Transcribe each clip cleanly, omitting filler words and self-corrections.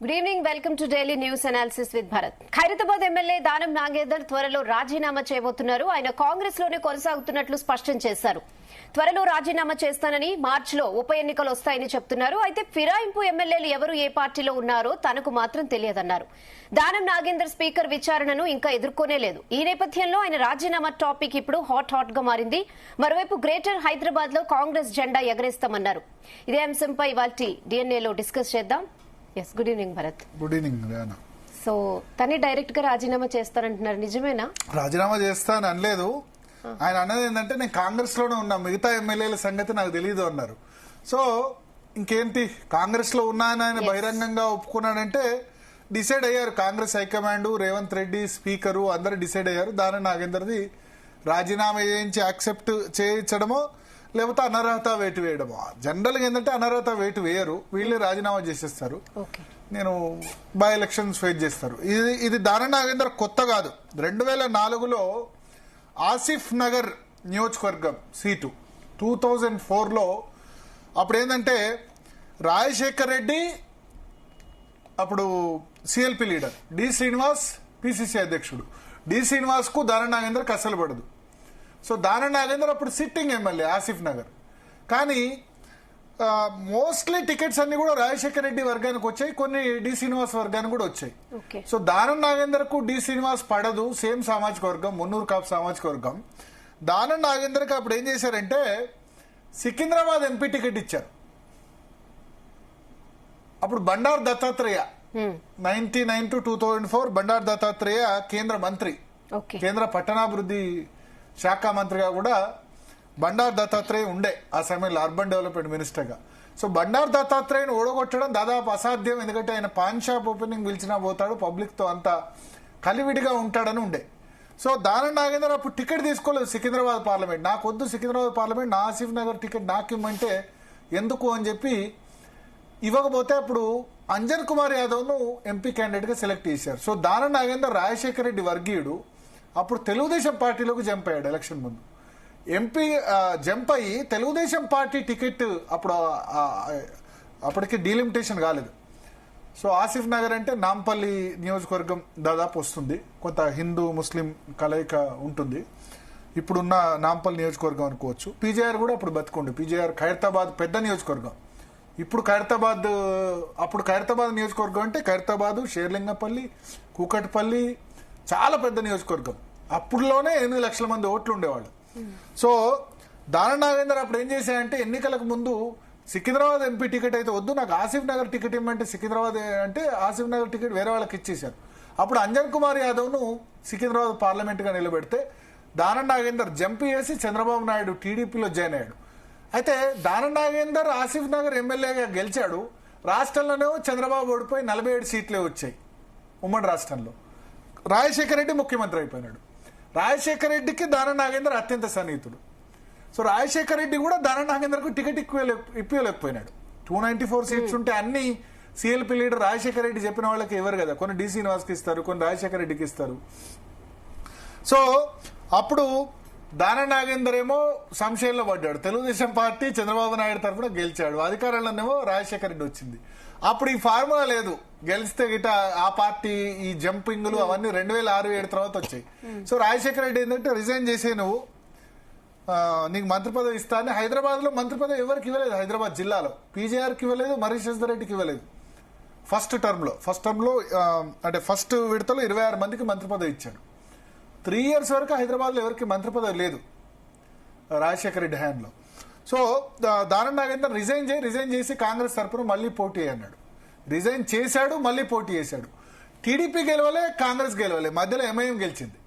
Good evening, welcome to daily news analysis with Bharat. Khairatabad MLA Danam Nagender త్వరలో రాజీనామా చేయబోతున్నారు. ఆయన కాంగ్రెస్ లోనే కొనసాగుతున్నట్లు స్పష్టం చేశారు. త్వరలో రాజీనామా చేస్తానని, మార్చిలో ఉప ఎన్నికలు వస్తాయని చెప్తున్నారు. అయితే ఫిరాయింపు ఎమ్మెల్యేలు ఎవరు ఏ పార్టీలో ఉన్నారో తనకు మాత్రం తెలియదన్నారు. దానం నాగేందర్ స్పీకర్ విచారణను ఇంకా ఎదుర్కొనే లేదు. ఈ నేపథ్యంలో ఆయన రాజీనామా టాపిక్ ఇప్పుడు హాట్ గా మారింది. మరోవైపు గ్రేటర్ హైదరాబాద్ లో కాంగ్రెస్ జెండా ఎగరేస్తామన్నారు. ఇదే అంశంపై ఇవాల్టి డిఎన్ఏలో డిస్కస్ చేద్దాం. Yes, good evening Bharat. Good evening. So తనే డైరెక్ట్ గా రాజీనామా చేస్తారంటున్నారు, నిజమేనా? రాజీనామా చేస్తాను అనలేదు. ఆయన అన్నది ఏంటంటే నేను కాంగ్రెస్ లోనే ఉన్నా, మిగతా ఎమ్మెల్యేల సంగతి నాకు తెలియదు అన్నారు. సో ఇంకేంటి, కాంగ్రెస్ లో ఉన్నాయని ఆయన బహిరంగంగా ఒప్పుకున్నాడంటే డిసైడ్ అయ్యారు. కాంగ్రెస్ హైకమాండ్, రేవంత్ రెడ్డి స్పీకరు అందరూ డిసైడ్ అయ్యారు. దాని నాగేందర్ది రాజీనామా చేయించి యాక్సెప్ట్ చేయించడమో లేకపోతే అనర్హత వేటు వేయడమో. జనరల్గా ఏంటంటే అనర్హత వేటు వేయరు, వీళ్ళే రాజీనామా చేసేస్తారు. నేను బై ఎలక్షన్స్ ఫేస్ చేస్తారు. ఇది దాని నాగేందర్ కొత్త కాదు. 2004లో ఆసిఫ్ నగర్ నియోజకవర్గం సీటు 2004లో అప్పుడు ఏంటంటే రాజశేఖర్ రెడ్డి అప్పుడు CLP leader, D Srinivas PCC అధ్యక్షుడు. డి శ్రీనివాస్ కు దాన నాగేందర్ అసలు పడదు. సో దాన నాగేందర్ అప్పుడు సిట్టింగ్ ఎమ్మెల్యే ఆసిఫ్ నగర్. కానీ మోస్ట్లీ టికెట్స్ అన్ని కూడా రాజశేఖర రెడ్డి వర్గానికి వచ్చాయి, కొన్ని డి శ్రీనివాస్ వర్గానికి కూడా వచ్చాయి. సో దానం నాగేందర్ కు డి శ్రీనివాస్ పడదు, సేమ్ సామాజిక వర్గం, మున్నూరు కాపు సామాజిక వర్గం. దానం నాగేందర్ కి అప్పుడు ఏం చేశారంటే సికింద్రాబాద్ ఎంపీ టికెట్ ఇచ్చారు. అప్పుడు బండారు దత్తాత్రేయ 99 to 2004 బండారు దత్తాత్రేయ కేంద్ర మంత్రి, కేంద్ర పట్టణాభివృద్ధి శాఖ మంత్రిగా కూడా బండారు దత్తాత్రేయ ఉండే ఆ సమయంలో, అర్బన్ డెవలప్మెంట్ మినిస్టర్ గా. సో బండారు దత్తాత్రేయను ఓడగొట్టడం దాదాపు అసాధ్యం, ఎందుకంటే ఆయన పాన్ షాప్ ఓపెనింగ్ పిలిచినా పోతాడు, పబ్లిక్ తో అంతా కలివిడిగా ఉంటాడని ఉండే. సో దానం నాగేందర్ అప్పుడు టికెట్ తీసుకోలేదు సికింద్రాబాద్ పార్లమెంట్. నాకు వద్దు సికింద్రాబాద్ పార్లమెంట్, నా ఆసిఫ్ నగర్ టికెట్ నాకు ఇమ్మంటే ఎందుకు అని చెప్పి ఇవ్వకపోతే అప్పుడు అంజన్ కుమార్ యాదవ్ ను ఎంపీ క్యాండిడేట్ గా సెలెక్ట్ చేశారు. సో దానం నాగేందర్ రాజశేఖర రెడ్డి వర్గీయుడు, అప్పుడు తెలుగుదేశం పార్టీలోకి జంప్ అయ్యాడు. ఎలక్షన్ ముందు ఎంపీ జంప్ అయ్యి తెలుగుదేశం పార్టీ టికెట్ అప్పటికి డీలిమిటేషన్ కాలేదు. సో ఆసిఫ్ నగర్ అంటే నాంపల్లి నియోజకవర్గం దాదాపు వస్తుంది, కొంత హిందూ ముస్లిం కలయిక ఉంటుంది. ఇప్పుడున్న నాంపల్లి నియోజకవర్గం అనుకోవచ్చు. పీజేఆర్ కూడా అప్పుడు బతుకుండు. పీజేఆర్ ఖైరతాబాద్ పెద్ద నియోజకవర్గం. ఇప్పుడు ఖైరతాబాద్, అప్పుడు ఖైరతాబాద్ నియోజకవర్గం అంటే ఖైరతాబాద్, షేర్లింగపల్లి, కూకట్పల్లి చాలా పెద్ద నియోజకవర్గం. అప్పుడులోనే 8 లక్షల మంది ఓట్లు ఉండేవాళ్ళు. సో దానం నాగేందర్ అప్పుడు ఏం చేశాయంటే ఎన్నికలకు ముందు సికింద్రాబాద్ ఎంపీ టికెట్ అయితే వద్దు, నాకు ఆసిఫ్ నగర్ టికెట్ ఇమ్మంటే సికింద్రాబాద్ అంటే ఆసిఫ్ నగర్ టికెట్ వేరే వాళ్ళకి ఇచ్చేశారు. అప్పుడు అంజన్ కుమార్ యాదవ్ ను సికింద్రాబాద్ పార్లమెంట్ గా నిలబెడితే దానం నాగేందర్ జంప్ చేసి చంద్రబాబు నాయుడు టీడీపీలో జాయిన్ అయ్యాడు. అయితే దానం నాగేందర్ ఆసిఫ్ నగర్ ఎమ్మెల్యేగా గెలిచాడు. రాష్ట్రంలోనేమో చంద్రబాబు ఓడిపోయి 47 సీట్లే వచ్చాయి ఉమ్మడి రాష్ట్రంలో. రాజశేఖర రెడ్డి ముఖ్యమంత్రి అయిపోయినాడు. రాజశేఖర రెడ్డికి దానం నాగేందర్ అత్యంత సన్నిహితుడు. సో రాజశేఖర రెడ్డి కూడా దానం నాగేందర్ కు టికెట్ ఇప్పించలేకపోయినాడు. 294 సీట్స్ ఉంటే అన్ని సిఎల్పి లీడర్ రాజశేఖర రెడ్డి చెప్పిన వాళ్ళకి ఇవ్వరు కదా, కొన్ని డి శ్రీనివాస్కి ఇస్తారు, కొన్ని రాజశేఖర రెడ్డికి ఇస్తారు. సో అప్పుడు దానం నాగేందర్ ఏమో సంశయంలో పడ్డాడు. తెలుగుదేశం పార్టీ చంద్రబాబు నాయుడు తరఫున గెలిచాడు, అధికారంలోనేమో రాజశేఖర రెడ్డి వచ్చింది. అప్పుడు ఈ ఫార్ములా లేదు, గెలిస్తే గిట ఆ పార్టీ ఈ జంపింగ్లు అవన్నీ 2006-2007 తర్వాత వచ్చాయి. సో రాజశేఖర రెడ్డి ఏంటంటే రిజైన్ చేసే నువ్వు, నీకు మంత్రి పదవి ఇస్తా అని. హైదరాబాద్ లో మంత్రి పదవి ఎవరికి ఇవ్వలేదు, హైదరాబాద్ జిల్లాలో పీజేఆర్ కి ఇవ్వలేదు, మరీశ్వర్ రెడ్డికి ఇవ్వలేదు. ఫస్ట్ టర్మ్ లో అంటే ఫస్ట్ విడతలో 26 మందికి మంత్రి పదవి ఇచ్చాడు. 3 years వరకు హైదరాబాద్ లో ఎవరికి మంత్రి పదవి లేదు రాజశేఖర రెడ్డి హయాంలో. సో దానం నాగేందర్ రిజైన్ చేసి కాంగ్రెస్ తరఫున మళ్ళీ పోటీ అన్నాడు. రిజైన్ చేశాడు, మళ్ళీ పోటీ చేశాడు. టీడీపీ గెలవలే, కాంగ్రెస్ గెలవలే, మధ్యలో ఎంఐఎం గెలిచింది.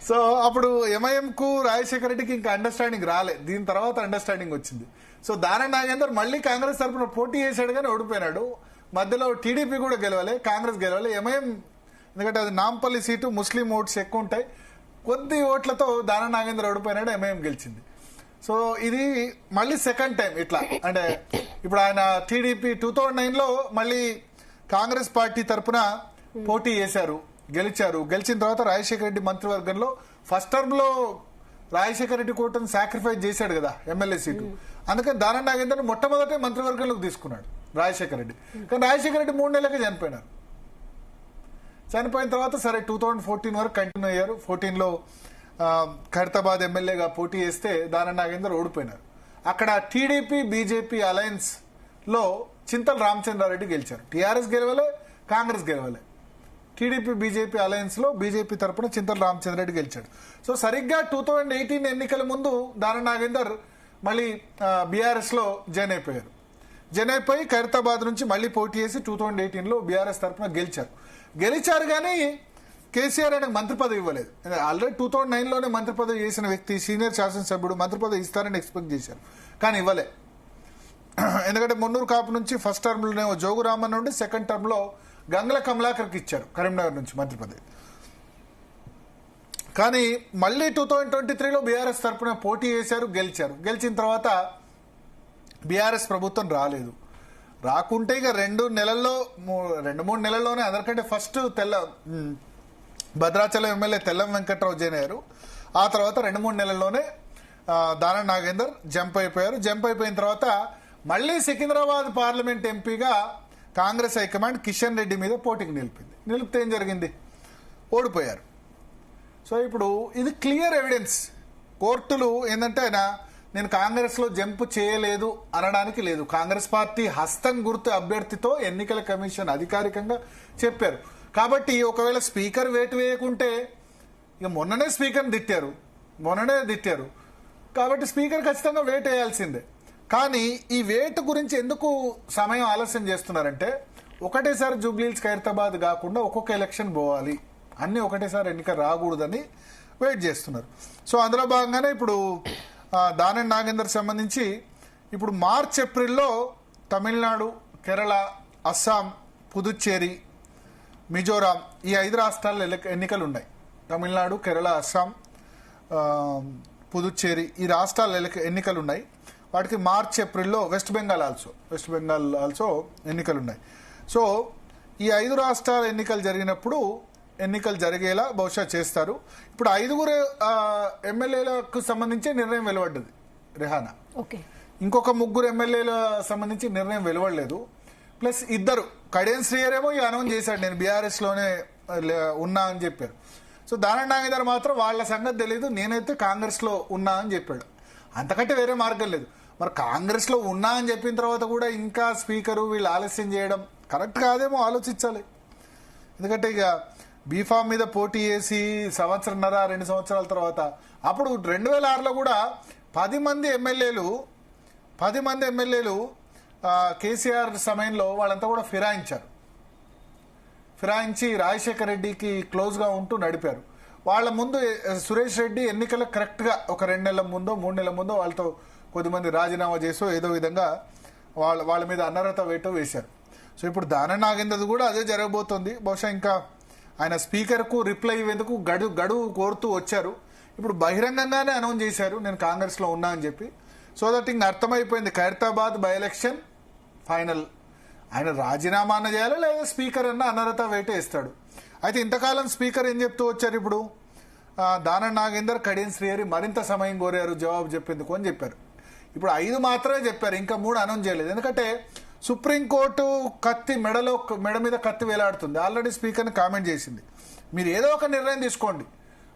సో అప్పుడు ఎంఐఎం కు రాజశేఖర రెడ్డికి ఇంకా అండర్స్టాండింగ్ రాలే, దీని తర్వాత అండర్స్టాండింగ్ వచ్చింది. సో దానం నాగేందర్ మళ్ళీ కాంగ్రెస్ తరఫున పోటీ చేశాడు కానీ ఓడిపోయినాడు. మధ్యలో టీడీపీ కూడా గెలవలే, కాంగ్రెస్ గెలవలే, ఎంఐఎం ఎందుకంటే అది నాంపల్లి సీటు, ముస్లిం ఓట్స్ ఎక్కువ ఉంటాయి, కొద్ది ఓట్లతో దానం నాగేందర్ ఓడిపోయినాడు, ఎంఐఎం గెలిచింది. సో ఇది మళ్ళీ సెకండ్ టైం ఇట్లా. అంటే ఇప్పుడు ఆయన టీడీపీ 2009లో మళ్ళీ కాంగ్రెస్ పార్టీ తరఫున పోటీ చేశారు, గెలిచారు. గెలిచిన తర్వాత రాజశేఖర రెడ్డి మంత్రివర్గంలో ఫస్ట్ టర్మ్ లో రాజశేఖర రెడ్డి కోటను సాక్రిఫైస్ చేశాడు కదా ఎమ్మెల్యే సీటు, అందుకని దానం నాగేందర్ మొట్టమొదటి మంత్రివర్గంలోకి తీసుకున్నాడు. రాజశేఖర రెడ్డి. కానీ రాజశేఖర రెడ్డి 3 నెలలకే చనిపోయినారు. చనిపోయిన తర్వాత సరే 2014 వరకు కంటిన్యూ అయ్యారు. 14లో ఖైరతాబాద్ ఎమ్మెల్యేగా పోటీ చేస్తే దానం నాగేందర్ ఓడిపోయినారు. అక్కడ టీడీపీ బీజేపీ అలయన్స్ లో చింతల రామచంద్రారెడ్డి గెలిచారు. టీఆర్ఎస్ గెలవలే, కాంగ్రెస్ గెలవలే. టీడీపీ బీజేపీ అలయన్స్ లో బీజేపీ తరపున చింతల రామచంద్రారెడ్డి గెలిచాడు. సో సరిగ్గా 2018 ఎన్నికల ముందు దానం నాగేందర్ మళ్ళీ బీఆర్ఎస్ లో జాయిన్ అయిపోయారు. జాయిన్ అయిపోయి ఖైరతాబాద్ నుంచి మళ్ళీ పోటీ చేసి 2018లో బీఆర్ఎస్ తరపున గెలిచారు. కానీ కేసీఆర్ ఆయనకు మంత్రి పదవి ఇవ్వలేదు. ఆల్రెడీ 2009లోనే మంత్రి పదవి చేసిన వ్యక్తి, సీనియర్ శాసనసభ్యుడు, మంత్రి పదవి ఇస్తారని ఎక్స్పెక్ట్ చేశారు. కానీ ఇవ్వలే. ఎందుకంటే మున్నూరు కాపు నుంచి ఫస్ట్ టర్మ్ లోనే జోగురామన్ నుండి సెకండ్ టర్మ్ లో గంగుల కమలాకర్కి ఇచ్చారు కరీంనగర్ నుంచి మంత్రి పదవి. కానీ మళ్ళీ 2023లో బీఆర్ఎస్ తరపున పోటీ చేశారు, గెలిచిన తర్వాత బీఆర్ఎస్ ప్రభుత్వం రాలేదు. రాకుంటే ఇక 2-3 నెలల్లోనే అందరికంటే first Bhadrachalam MLA Tellam Venkatrao join అయ్యారు. ఆ తర్వాత 2-3 నెలల్లోనే దానం నాగేందర్ జంప్ అయిపోయారు. జంప్ అయిపోయిన తర్వాత మళ్ళీ సికింద్రాబాద్ పార్లమెంట్ ఎంపీగా కాంగ్రెస్ హైకమాండ్ కిషన్ రెడ్డి మీద పోటీకి నిలిపితే ఏం జరిగింది? ఓడిపోయారు. సో ఇప్పుడు ఇది క్లియర్ ఎవిడెన్స్. కోర్టులు ఏంటంటే నేను కాంగ్రెస్ లో జంప్ చేయలేదు అనడానికి లేదు. కాంగ్రెస్ పార్టీ హస్తం గుర్తు అభ్యర్థితో ఎన్నికల కమిషన్ అధికారికంగా చెప్పారు. కాబట్టి ఒకవేళ స్పీకర్ వేటు వేయకుంటే, ఇక మొన్ననే స్పీకర్ని తిట్టారు కాబట్టి స్పీకర్ ఖచ్చితంగా వేటు వేయాల్సిందే. కానీ ఈ వేటు గురించి ఎందుకు సమయం ఆలస్యం చేస్తున్నారంటే, ఒకటేసారి జూబ్లీహిల్స్ ఖైరతాబాద్ కాకుండా ఒక్కొక్క ఎలక్షన్ పోవాలి, అన్ని ఒకటేసారి ఎన్నిక రాకూడదని వెయిట్ చేస్తున్నారు. సో అందులో భాగంగానే ఇప్పుడు దానం నాగేందర్ సంబంధించి ఇప్పుడు మార్చ్ ఏప్రిల్లో తమిళనాడు, కేరళ, అస్సాం, పుదుచ్చేరి, మిజోరాం ఈ 5 రాష్ట్రాల్లో ఎన్నికలు ఉన్నాయి. తమిళనాడు, కేరళ, అస్సాం, పుదుచ్చేరి ఈ రాష్ట్రాల ఎన్నికలు ఉన్నాయి. వాటికి మార్చ్ ఏప్రిల్లో వెస్ట్ బెంగాల్ ఆల్సో ఎన్నికలు ఉన్నాయి. సో ఈ 5 రాష్ట్రాల ఎన్నికలు జరిగేలా బహుశా చేస్తారు. ఇప్పుడు 5 ఎమ్మెల్యేలకు సంబంధించి నిర్ణయం వెలువడ్డది రెహానా. ఇంకొక 3 ఎమ్మెల్యేల సంబంధించి నిర్ణయం వెలువడలేదు. ప్లస్ 2 కడియం శ్రీయర్ ఏమో అనౌన్స్ చేశాడు, నేను బీఆర్ఎస్ లోనే ఉన్నా అని చెప్పారు. సో దానం నాగేందర్ మాత్రం వాళ్ళ సంగతి తెలియదు, నేనైతే కాంగ్రెస్ లో ఉన్నా అని చెప్పాడు. అంతకంటే వేరే మార్గం లేదు. మరి కాంగ్రెస్ లో ఉన్నా అని చెప్పిన తర్వాత కూడా ఇంకా స్పీకరు వీళ్ళు ఆలస్యం చేయడం కరెక్ట్ కాదేమో ఆలోచించాలి. ఎందుకంటే ఇక బీఫామ్ మీద పోటీ చేసి 1.5 సంవత్సరాల 2 సంవత్సరాల తర్వాత అప్పుడు 2006లో కూడా 10 మంది ఎమ్మెల్యేలు కేసీఆర్ సమయంలో వాళ్ళంతా కూడా ఫిరాయించి రాజశేఖర రెడ్డికి క్లోజ్ గా ఉంటూ నడిపారు. వాళ్ళ ముందు సురేష్ రెడ్డి ఎన్నికల కరెక్ట్ గా ఒక 2 నెలల ముందో 3 నెలల ముందో వాళ్ళతో కొద్దిమంది రాజీనామా చేసో ఏదో విధంగా వాళ్ళ మీద అనర్హత వేటో వేశారు. సో ఇప్పుడు దానం నాగేందర్ కూడా అదే జరగబోతోంది. బహుశా ఇంకా ఆయన స్పీకర్ కు రిప్లై ఇవ్వేందుకు గడువు కోరుతూ వచ్చారు. ఇప్పుడు బహిరంగంగానే అనౌన్స్ చేశారు నేను కాంగ్రెస్ లో ఉన్నా అని చెప్పి. సో దట్ ఇంక అర్థమైపోయింది, ఖైరతాబాద్ బై ఎలక్షన్ ఫైనల్. ఆయన రాజీనామా అన్న చేయాలి, లేదా స్పీకర్ అన్న అనర్హత వేటే ఇస్తాడు. అయితే ఇంతకాలం స్పీకర్ ఏం చెప్తూ వచ్చారు, ఇప్పుడు దానం నాగేందర్, కడియం శ్రీహరి మరింత సమయం కోరారు జవాబు చెప్పేందుకు అని చెప్పారు. ఇప్పుడు 5 మాత్రమే చెప్పారు, ఇంకా 3 అనౌన్స్ చేయలేదు. ఎందుకంటే సుప్రీంకోర్టు మెడ మీద కత్తి వేలాడుతుంది. ఆల్రెడీ స్పీకర్ని కామెంట్ చేసింది, మీరు ఏదో ఒక నిర్ణయం తీసుకోండి,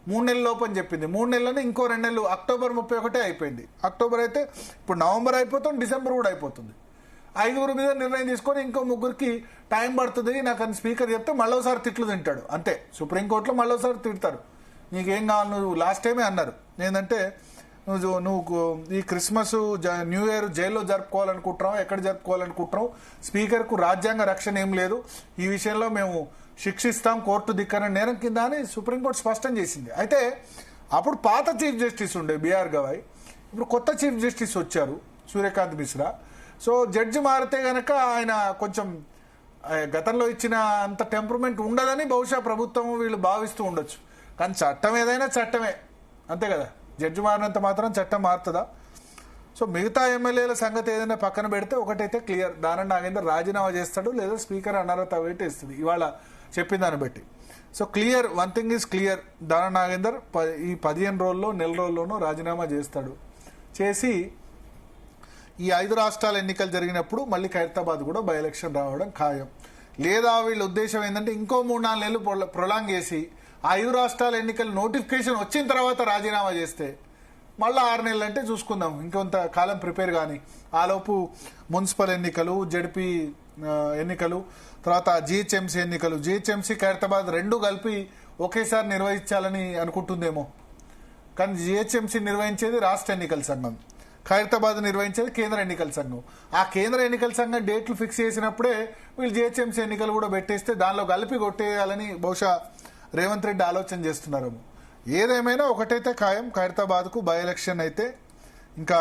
3 నెలల లోపు అని చెప్పింది. 3 నెలలని ఇంకో 2 నెలలు, అక్టోబర్ 31 అయిపోయింది. అక్టోబర్ అయితే ఇప్పుడు నవంబర్ అయిపోతుంది, డిసెంబర్ కూడా అయిపోతుంది. 5 మీద నిర్ణయం తీసుకొని ఇంకో 3కి టైం పడుతుంది నాకు అని స్పీకర్ చెప్తే మళ్ళోసారి తిట్లు తింటాడు. అంతే, సుప్రీంకోర్టులో మళ్ళోసారి తిడతారు. నీకేం కావాలి, నువ్వు లాస్ట్ టైమే అన్నారు ఏంటంటే నువ్వు ఈ క్రిస్మస్ న్యూ ఇయర్ జైల్లో జరుపుకోవాలనుకుంటున్నావు, ఎక్కడ జరుపుకోవాలనుకుంటున్నావు, స్పీకర్కు రాజ్యాంగ రక్షణ ఏం లేదు, ఈ విషయంలో మేము శిక్షిస్తాం, కోర్టు ధిక్కరణ నేరం కింద అని సుప్రీంకోర్టు స్పష్టం చేసింది. అయితే అప్పుడు పాత చీఫ్ జస్టిస్ ఉండే బిఆర్ గవాయ్, ఇప్పుడు కొత్త చీఫ్ జస్టిస్ వచ్చారు సూర్యకాంత్ మిశ్రా. సో జడ్జి మారితే గనక ఆయన కొంచెం గతంలో ఇచ్చిన అంత టెంపర్మెంట్ ఉండదని బహుశా ప్రభుత్వం వీళ్ళు భావిస్తూ ఉండొచ్చు. కానీ చట్టం ఏదైనా చట్టమే, అంతే కదా, జడ్జి మారినంత మాత్రం చట్టం మారుతుందా? సో మిగతా ఎమ్మెల్యేల సంగతి ఏదైనా పక్కన పెడితే ఒకటైతే క్లియర్, దానం నాగేందర్ రాజీనామా చేస్తాడు లేదా స్పీకర్ అనర్హత వేటు ఇస్తుంది ఇవాళ చెప్పిన దాన్ని బట్టి. So clear, one thing is clear, Danam Nagender ఈ 15 రోజుల్లో నెల రోజుల్లోనూ రాజీనామా చేస్తాడు. చేసి ఈ 5 రాష్ట్రాల ఎన్నికలు జరిగినప్పుడు మళ్ళీ ఖైరతాబాద్ కూడా బై ఎలక్షన్ రావడం ఖాయం. లేదా వీళ్ళ ఉద్దేశం ఏంటంటే ఇంకో 3-4 నెలలు ప్రొలాంగ్ చేసి ఆ 5 రాష్ట్రాల ఎన్నికలు నోటిఫికేషన్ వచ్చిన తర్వాత రాజీనామా చేస్తే మళ్ళీ 6 నెలలు అంటే చూసుకుందాం, ఇంకొంత కాలం ప్రిపేర్ కానీ ఆలోపు మున్సిపల్ ఎన్నికలు, జడ్పీ ఎన్నికలు, తర్వాత జిహెచ్ఎంసీ ఎన్నికలు, జిహెచ్ఎంసీ ఖైరతాబాద్ రెండు కలిపి ఒకేసారి నిర్వహించాలని అనుకుంటుందేమో. కానీ జిహెచ్ఎంసీ నిర్వహించేది రాష్ట్ర ఎన్నికల సంఘం, ఖైరతాబాద్ నిర్వహించేది కేంద్ర ఎన్నికల సంఘం. ఆ కేంద్ర ఎన్నికల సంఘం డేట్లు ఫిక్స్ చేసినప్పుడే వీళ్ళు జిహెచ్ఎంసీ ఎన్నికలు కూడా పెట్టేస్తే దానిలో కలిపి కొట్టేయాలని బహుశా రేవంత్ రెడ్డి ఆలోచన చేస్తున్నారేమో. ఏదేమైనా ఒకటైతే ఖాయం, ఖైరతాబాద్కు బై ఎలక్షన్ అయితే ఇంకా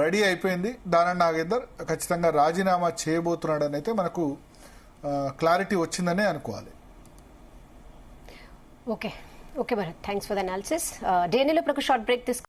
రెడీ అయిపోయింది. దానం నాగేందర్ ఖచ్చితంగా రాజీనామా చేయబోతున్నాడని అయితే మనకు క్లారిటీ వచ్చిందనే అనుకోవాలి. Okay Bharat, thanks for the analysis. డేనిలో ఒక షార్ట్ బ్రేక్ తీసుకు